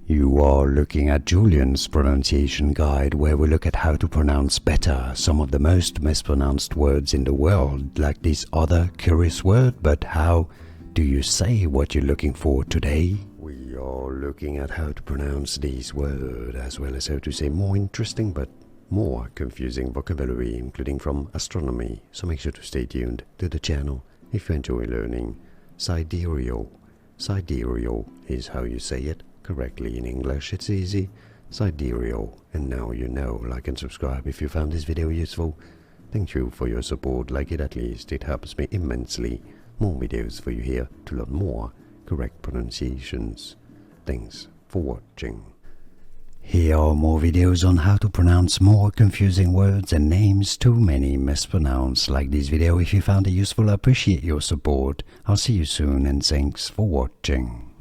You are looking at Julian's pronunciation guide, where we look at how to pronounce better some of the most mispronounced words in the world, like this other curious word. But how do you say what you're looking for today? We are looking at how to pronounce these words, as well as how to say more interesting but more confusing vocabulary, including from astronomy. So make sure to stay tuned to the channel if you enjoy learning Sidereal. Sidereal is how you say it correctly in English. It's easy. Sidereal. And now you know. Like and subscribe if you found this video useful. Thank you for your support. Like it at least. It helps me immensely. More videos for you here to learn more correct pronunciations. Thanks for watching. Here are more videos on how to pronounce more confusing words and names too many mispronounced. Like this video if you found it useful. I appreciate your support. I'll see you soon and thanks for watching.